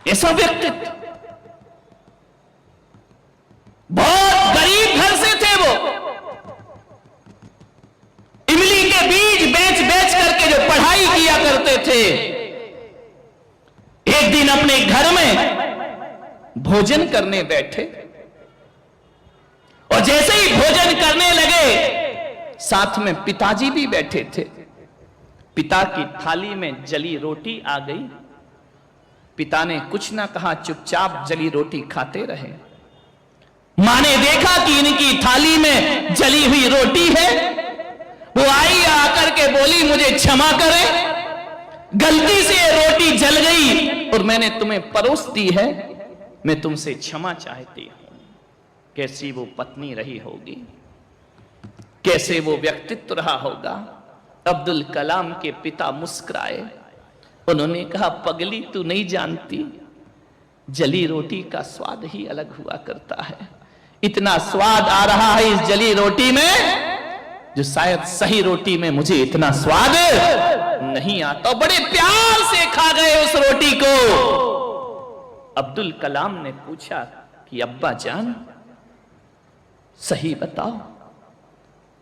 ऐसा व्यक्तित्व, बहुत गरीब घर से थे वो, इमली के बीज बेच बेच करके जो पढ़ाई किया करते थे, एक दिन अपने घर में भोजन करने बैठे और जैसे ही भोजन करने लगे साथ में पिताजी भी बैठे थे। पिता की थाली में जली रोटी आ गई। पिता ने कुछ ना कहा, चुपचाप जली रोटी खाते रहे। मां ने देखा कि इनकी थाली में जली हुई रोटी है। वो आई आकर के बोली, मुझे क्षमा करें, गलती से रोटी जल गई और मैंने तुम्हें परोस दी है, मैं तुमसे क्षमा चाहती हूं। कैसी वो पत्नी रही होगी, कैसे वो व्यक्तित्व रहा होगा। अब्दुल कलाम के पिता मुस्कुराए, उन्होंने कहा, पगली तू नहीं जानती, जली रोटी का स्वाद ही अलग हुआ करता है। इतना स्वाद आ रहा है इस जली रोटी में जो शायद सही रोटी में मुझे इतना स्वाद नहीं आता। बड़े प्यार से खा गए उस रोटी को। अब्दुल कलाम ने पूछा कि अब्बा जान, सही बताओ,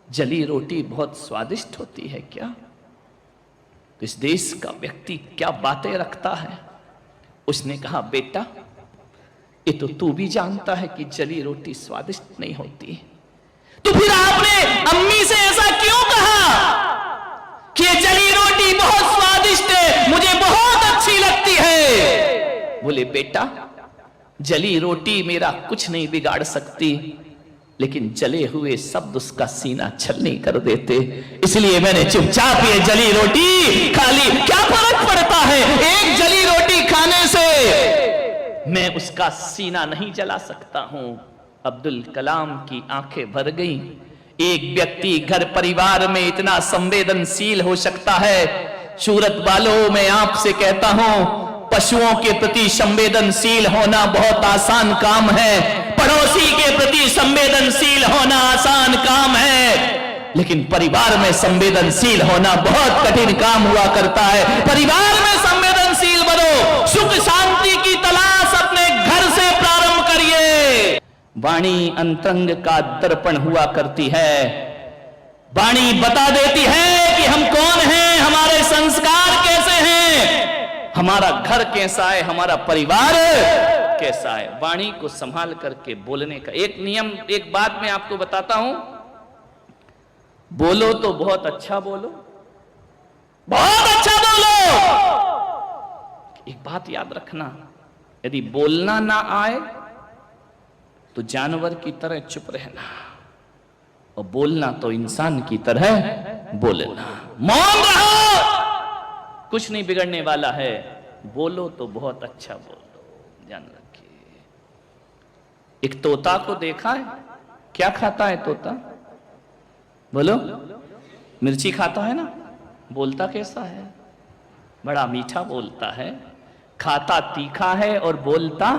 जली रोटी बहुत स्वादिष्ट होती है क्या? इस देश का व्यक्ति क्या बातें रखता है। उसने कहा, बेटा, ये तो तू भी जानता है कि जली रोटी स्वादिष्ट नहीं होती, तो फिर आपने अम्मी से ऐसा क्यों कहा कि ये जली रोटी बहुत स्वादिष्ट है, मुझे बहुत अच्छी लगती है? बोले, बेटा, जली रोटी मेरा कुछ नहीं बिगाड़ सकती, लेकिन जले हुए शब्द उसका सीना छलनी कर देते, इसलिए मैंने चुपचाप ये जली रोटी खा ली। क्या फर्क पड़ता है, एक जली रोटी खाने से मैं उसका सीना नहीं जला सकता हूं। अब्दुल कलाम की आंखें भर गईं। एक व्यक्ति घर परिवार में इतना संवेदनशील हो सकता है। सूरत वालों, मैं आपसे कहता हूं, पशुओं के प्रति संवेदनशील होना बहुत आसान काम है, पड़ोसी के प्रति संवेदनशील होना आसान काम है, लेकिन परिवार में संवेदनशील होना बहुत कठिन काम हुआ करता है। परिवार में संवेदनशील बनो, सुख शांति की तलाश अपने घर से प्रारंभ करिए। वाणी अंतरंग का दर्पण हुआ करती है। वाणी बता देती है कि हम कौन हैं, हमारे संस्कार कैसे हैं, हमारा घर कैसा है, हमारा परिवार कैसा है। वाणी को संभाल करके बोलने का एक नियम, एक बात मैं आपको बताता हूं, बोलो तो बहुत अच्छा बोलो, बहुत अच्छा बोलो। एक बात याद रखना, यदि बोलना ना आए तो जानवर की तरह चुप रहना, और बोलना तो इंसान की तरह बोलना। मौन रहो, कुछ नहीं बिगड़ने वाला है। बोलो तो बहुत अच्छा बोलो, ध्यान रखिए। एक तोता को देखा है, क्या खाता है तोता? बोलो, मिर्ची खाता है ना। बोलता कैसा है? बड़ा मीठा बोलता है, खाता तीखा है और बोलता।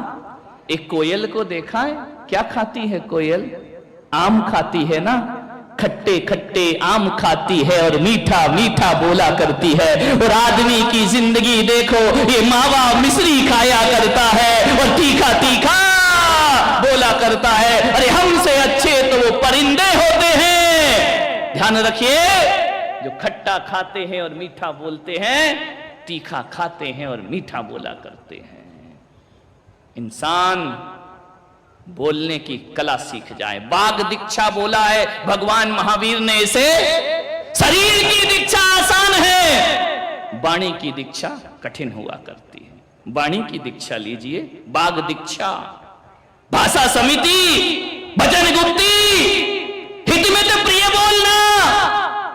एक कोयल को देखा है, क्या खाती है कोयल? आम खाती है ना। खट्टे खट्टे आम खाती है और मीठा मीठा बोला करती है। और आदमी की जिंदगी देखो, ये मावा मिश्री खाया करता है और तीखा तीखा बोला करता है। अरे हमसे अच्छे तो वो परिंदे होते हैं। ध्यान रखिए, जो खट्टा खाते हैं और मीठा बोलते हैं, तीखा खाते हैं और मीठा बोला करते हैं। इंसान बोलने की कला सीख जाए। बाघ दीक्षा बोला है भगवान महावीर ने इसे। शरीर की दीक्षा आसान है, वाणी की दीक्षा कठिन हुआ करती है। वाणी की दीक्षा लीजिए, बाघ दीक्षा, भाषा समिति, वचन गुप्ती, हितमित प्रिय बोलना,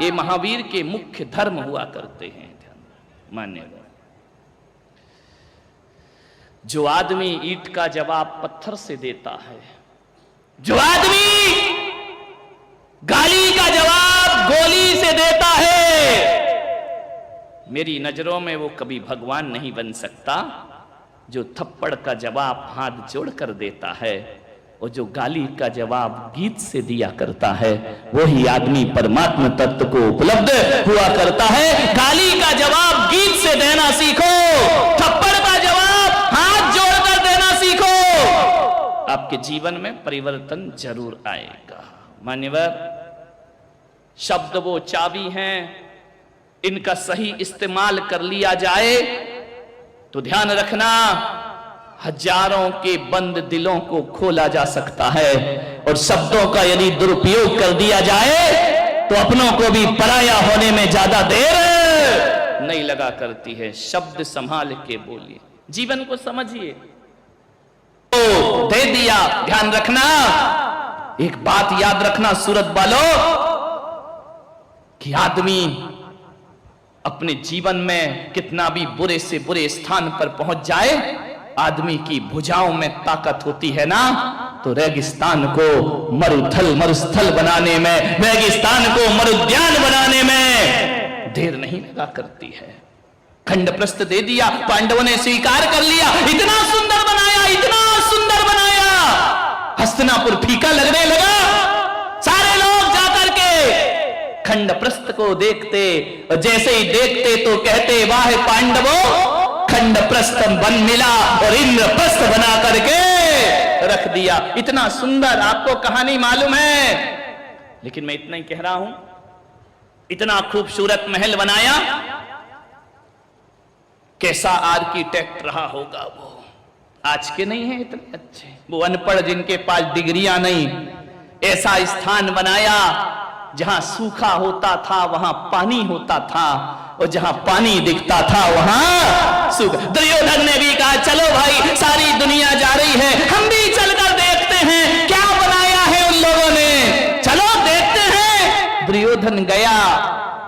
ये महावीर के मुख्य धर्म हुआ करते हैं। मान्य जो आदमी ईंट का जवाब पत्थर से देता है, जो आदमी गाली का जवाब गोली से देता है, मेरी नजरों में वो कभी भगवान नहीं बन सकता। जो थप्पड़ का जवाब हाथ जोड़कर देता है और जो गाली का जवाब गीत से दिया करता है, वही आदमी परमात्मा तत्व को उपलब्ध हुआ करता है। गाली का जवाब गीत से देना सीखो, थप्पड़ का जवाब हाथ जोड़ आपके जीवन में परिवर्तन जरूर आएगा। मान्यवर, शब्द वो चाबी हैं, इनका सही इस्तेमाल कर लिया जाए तो ध्यान रखना हजारों के बंद दिलों को खोला जा सकता है, और शब्दों का यदि दुरुपयोग कर दिया जाए तो अपनों को भी पराया होने में ज्यादा देर नहीं लगा करती है। शब्द संभाल के बोलिए, जीवन को समझिए। तो दे दिया, ध्यान रखना, एक बात याद रखना सूरत वालों, कि आदमी अपने जीवन में कितना भी बुरे से बुरे स्थान पर पहुंच जाए, आदमी की भुजाओं में ताकत होती है ना, तो रेगिस्तान को मरुथल मरुस्थल बनाने में, रेगिस्तान को मरुद्यान बनाने में देर नहीं लगा करती है। खंड प्रस्थ दे दिया, पांडवों ने स्वीकार कर लिया, इतना सुंदर बनाया, इतना सुंदर बनाया, हस्तिनापुर फीका लगने लगा। सारे लोग जाकर के खंड प्रस्थ को देखते, और जैसे ही देखते तो कहते वाह पांडवों, खंड प्रस्थ बन मिला और इंद्रप्रस्थ बना करके रख दिया। इतना सुंदर, आपको कहानी मालूम है, लेकिन मैं इतना ही कह रहा हूं, इतना खूबसूरत महल बनाया, कैसा आर्किटेक्ट रहा होगा वो। आज के नहीं है इतने अच्छे, वो अनपढ़ जिनके पास डिग्रियां नहीं, ऐसा स्थान बनाया जहां सूखा होता था वहां पानी होता था, और जहां पानी दिखता था वहां सूखा। दुर्योधन ने भी कहा चलो भाई, सारी दुनिया जा रही है, हम भी चलकर देखते हैं क्या बनाया है उन लोगों ने, चलो देखते हैं। दुर्योधन गया,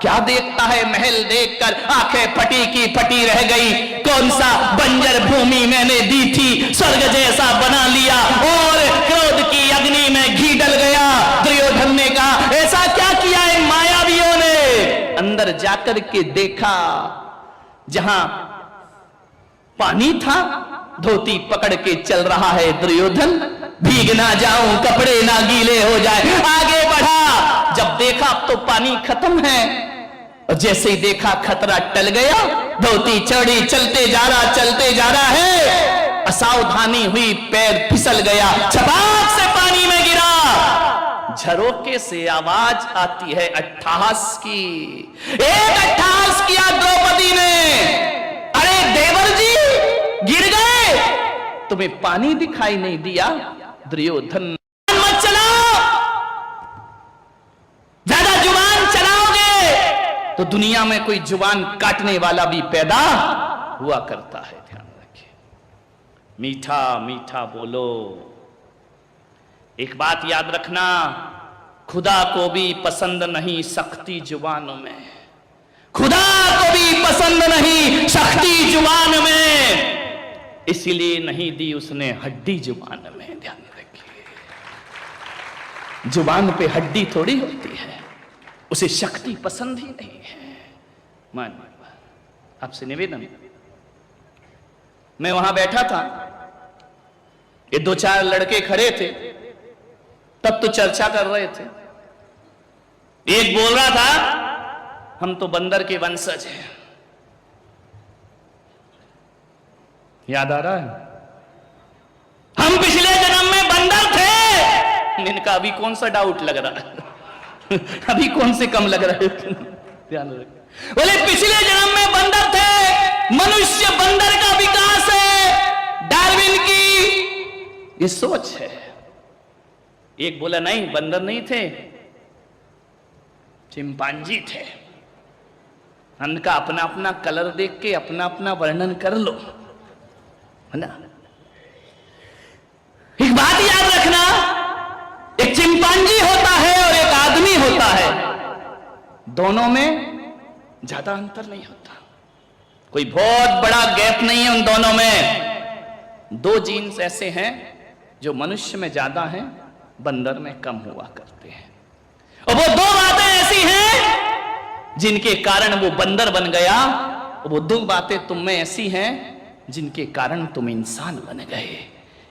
क्या देखता है, महल देखकर आंखें फटी की फटी रह गई। कौन सा बंजर भूमि मैंने दी थी, स्वर्ग जैसा बना लिया, और क्रोध की अग्नि में घी डल गया। दुर्योधन ने कहा ऐसा क्या किया है मायावियों ने। अंदर जाकर के देखा, जहां पानी था, धोती पकड़ के चल रहा है दुर्योधन, भीग ना जाऊं, कपड़े ना गीले हो जाए। आगे बढ़ा, जब देखा तो पानी खत्म है, और जैसे ही देखा खतरा टल गया, धोती चढ़ी, चलते जा रहा है, असावधानी हुई, पैर फिसल गया, छपाक से पानी में गिरा। झरोके से आवाज आती है अट्टहास की, एक अट्टहास किया द्रौपदी ने, अरे देवर जी गिर गए, तुम्हें पानी दिखाई नहीं दिया। दुर्योधन मत चलाओ, ज्यादा जुबान चलाओगे तो दुनिया में कोई जुबान काटने वाला भी पैदा हुआ करता है, ध्यान रखिए। मीठा मीठा बोलो। एक बात याद रखना, खुदा को भी पसंद नहीं सख्ती जुबानों में, खुदा को भी पसंद नहीं सख्ती जुबान में, इसीलिए नहीं दी उसने हड्डी जुबान में। ध्यान रखिए, जुबान पे हड्डी थोड़ी होती है, उसे शक्ति पसंद ही नहीं है। मान आपसे निवेदन, मैं वहां बैठा था, ये दो चार लड़के खड़े थे, तब तो चर्चा कर रहे थे। एक बोल रहा था हम तो बंदर के वंशज हैं, याद आ रहा है, हम पिछले जन्म में बंदर थे। इनका अभी कौन सा डाउट लग रहा है, अभी कौन से कम लग रहा है, ध्यान रखिए। बोले पिछले जन्म में बंदर थे, मनुष्य बंदर का विकास है, डार्विन की ये सोच है। एक बोला नहीं बंदर नहीं थे, चिंपांजी थे। उनका अपना अपना कलर देख के अपना अपना वर्णन कर लो, है ना। एक बात याद रखना, एक चिंपांजी होता है और एक आदमी होता है, दोनों में ज्यादा अंतर नहीं होता, कोई बहुत बड़ा गैप नहीं है उन दोनों में। दो जीन्स ऐसे हैं जो मनुष्य में ज्यादा हैं, बंदर में कम हुआ करते हैं, और वो दो बातें ऐसी हैं जिनके कारण वो बंदर बन गया, और वो दो बातें तुम में ऐसी हैं जिनके कारण तुम इंसान बन गए।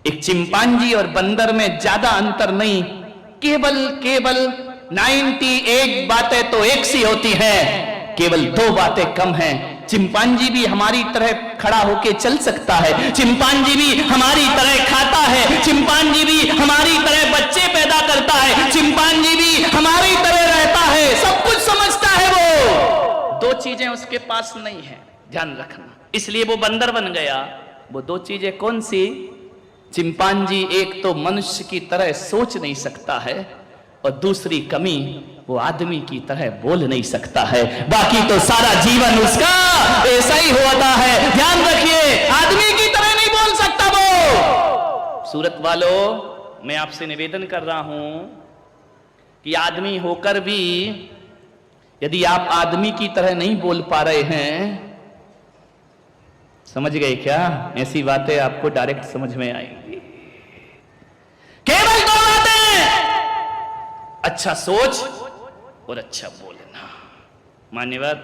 एक चिंपांजी और बंदर में ज्यादा अंतर नहीं, केवल 98 बातें तो एक सी होती हैं, केवल दो बातें कम हैं। चिंपांजी भी हमारी तरह खड़ा होके चल सकता है, चिंपांजी भी हमारी तरह खाता है, चिंपांजी भी हमारी तरह बच्चे पैदा करता है, चिंपांजी भी हमारी तरह रहता है, सब कुछ समझता है। वो दो चीजें उसके पास नहीं है, ध्यान रखना, इसलिए वो बंदर बन गया। वो दो चीजें कौन सी? चिंपांजी एक तो मनुष्य की तरह सोच नहीं सकता है, और दूसरी कमी वो आदमी की तरह बोल नहीं सकता है। बाकी तो सारा जीवन उसका ऐसा ही होता है। ध्यान रखिए, आदमी की तरह नहीं बोल सकता वो। सूरत वालों, मैं आपसे निवेदन कर रहा हूं कि आदमी होकर भी यदि आप आदमी की तरह नहीं बोल पा रहे हैं, समझ गए क्या? ऐसी बातें आपको डायरेक्ट समझ में आएंगी। केवल दो बातें, अच्छा सोच और अच्छा बोलना। मान्यवर,